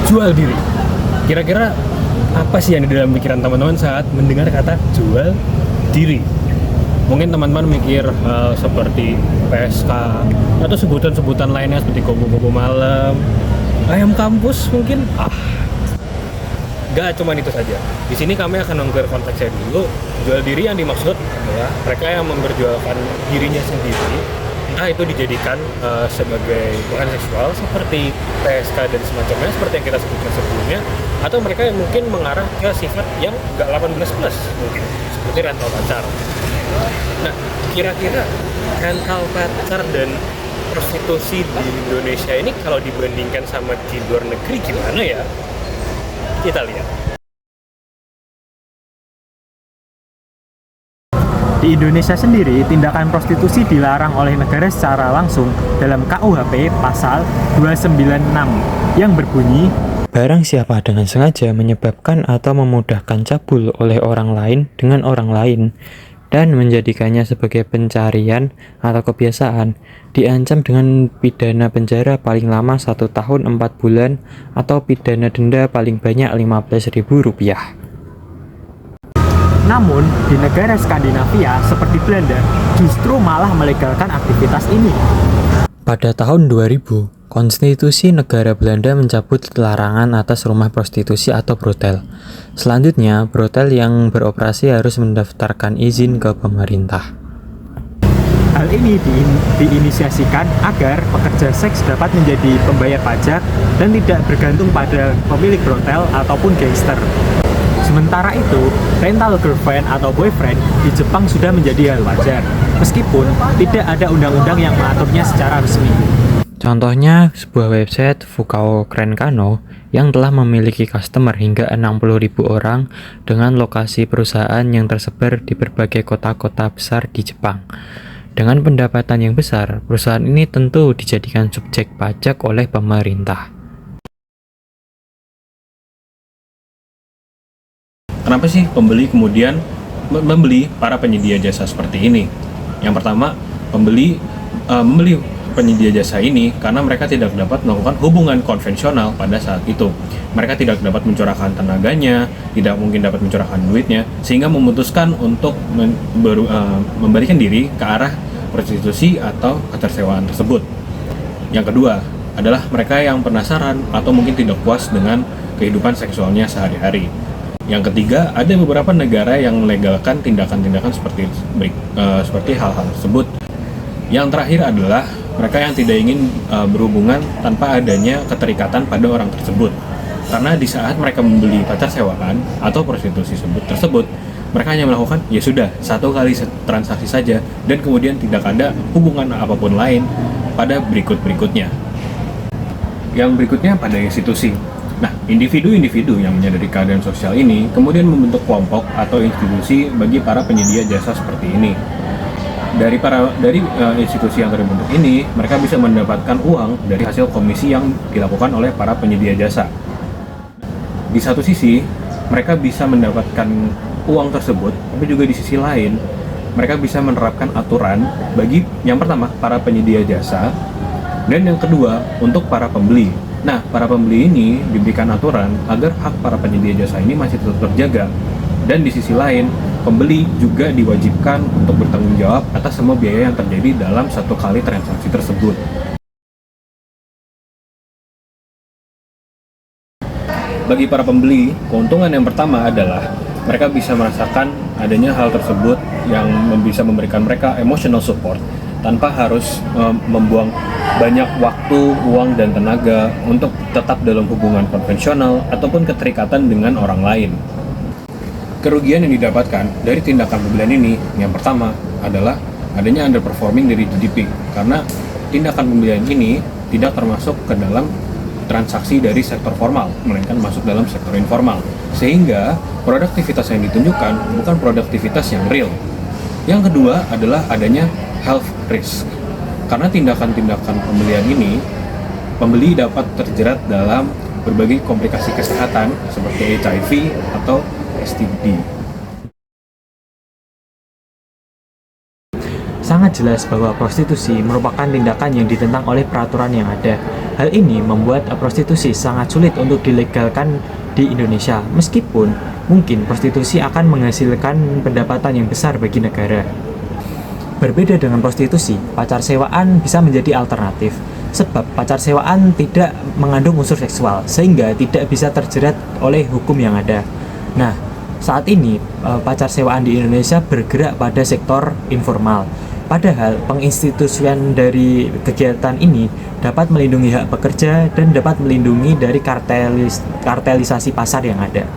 jual diri. Kira-kira apa sih yang di dalam pikiran teman-teman saat mendengar kata jual diri? Mungkin teman-teman mikir seperti PSK atau sebutan-sebutan lainnya seperti kobo-kobo malam, ayam kampus mungkin. Gak cuma itu saja. Di sini kami akan mengclear konteksnya dulu. Jual diri yang dimaksud adalah mereka yang memperjualkan dirinya sendiri, entah itu dijadikan sebagai bahan seksual seperti PSK dan semacamnya seperti yang kita sebutkan sebelumnya, atau mereka yang mungkin mengarah ke sifat yang gak 18 plus mungkin seperti rental pacar. Nah, kira-kira rental pacar dan prostitusi di Indonesia ini kalau dibandingkan sama di luar negeri gimana ya? Kita lihat. Di Indonesia sendiri, tindakan prostitusi dilarang oleh negara secara langsung dalam KUHP pasal 296 yang berbunyi, barang siapa dengan sengaja menyebabkan atau memudahkan cabul oleh orang lain dengan orang lain dan menjadikannya sebagai pencarian atau kebiasaan, diancam dengan pidana penjara paling lama 1 tahun 4 bulan atau pidana denda paling banyak Rp15.000. namun di negara Skandinavia seperti Belanda justru malah melegalkan aktivitas ini. Pada tahun 2000, konstitusi negara Belanda mencabut larangan atas rumah prostitusi atau brothel. Selanjutnya, brothel yang beroperasi harus mendaftarkan izin ke pemerintah. Hal ini diinisiasikan agar pekerja seks dapat menjadi pembayar pajak dan tidak bergantung pada pemilik brothel ataupun gangster. Sementara itu, rental girlfriend atau boyfriend di Jepang sudah menjadi hal wajar, meskipun tidak ada undang-undang yang mengaturnya secara resmi. Contohnya, sebuah website Fukao Krenkano yang telah memiliki customer hingga 60.000 orang dengan lokasi perusahaan yang tersebar di berbagai kota-kota besar di Jepang. Dengan pendapatan yang besar, perusahaan ini tentu dijadikan subjek pajak oleh pemerintah. Kenapa sih pembeli kemudian membeli para penyedia jasa seperti ini? Yang pertama, membeli penyedia jasa ini karena mereka tidak dapat melakukan hubungan konvensional pada saat itu. Mereka tidak dapat mencurahkan tenaganya, tidak mungkin dapat mencurahkan duitnya, sehingga memutuskan untuk memberikan diri ke arah prostitusi atau ketersewaan tersebut. Yang kedua adalah mereka yang penasaran atau mungkin tidak puas dengan kehidupan seksualnya sehari-hari. Yang ketiga, ada beberapa negara yang melegalkan tindakan-tindakan seperti hal-hal tersebut. Yang terakhir adalah mereka yang tidak ingin berhubungan tanpa adanya keterikatan pada orang tersebut. Karena di saat mereka membeli pacar sewaan atau prostitusi tersebut, mereka hanya melakukan ya sudah 1 kali transaksi saja dan kemudian tidak ada hubungan apapun lain pada berikutnya. Yang berikutnya pada institusi. Nah, individu-individu yang menyadari keadaan sosial ini kemudian membentuk kelompok atau institusi bagi para penyedia jasa seperti ini. Dari institusi yang terbentuk ini, mereka bisa mendapatkan uang dari hasil komisi yang dilakukan oleh para penyedia jasa. Di satu sisi, mereka bisa mendapatkan uang tersebut, tapi juga di sisi lain, mereka bisa menerapkan aturan bagi yang pertama para penyedia jasa, dan yang kedua untuk para pembeli. Nah, para pembeli ini diberikan aturan agar hak para penyedia jasa ini masih tetap terjaga. Dan di sisi lain, pembeli juga diwajibkan untuk bertanggung jawab atas semua biaya yang terjadi dalam 1 kali transaksi tersebut. Bagi para pembeli, keuntungan yang pertama adalah mereka bisa merasakan adanya hal tersebut yang bisa memberikan mereka emotional support tanpa harus membuang banyak waktu, uang, dan tenaga untuk tetap dalam hubungan konvensional ataupun keterikatan dengan orang lain. Kerugian yang didapatkan dari tindakan pembelian ini, yang pertama adalah adanya underperforming dari GDP, karena tindakan pembelian ini tidak termasuk ke dalam transaksi dari sektor formal, melainkan masuk dalam sektor informal, sehingga produktivitas yang ditunjukkan bukan produktivitas yang real. Yang kedua adalah adanya health risk. Karena tindakan-tindakan pembelian ini, pembeli dapat terjerat dalam berbagai komplikasi kesehatan seperti HIV atau STD. Sangat jelas bahwa prostitusi merupakan tindakan yang ditentang oleh peraturan yang ada. Hal ini membuat prostitusi sangat sulit untuk dilegalkan di Indonesia, meskipun mungkin prostitusi akan menghasilkan pendapatan yang besar bagi negara. Berbeda dengan prostitusi, pacar sewaan bisa menjadi alternatif, sebab pacar sewaan tidak mengandung unsur seksual, sehingga tidak bisa terjerat oleh hukum yang ada. Nah, saat ini pacar sewaan di Indonesia bergerak pada sektor informal. Padahal penginstitusian dari kegiatan ini dapat melindungi hak pekerja dan dapat melindungi dari kartelisasi pasar yang ada.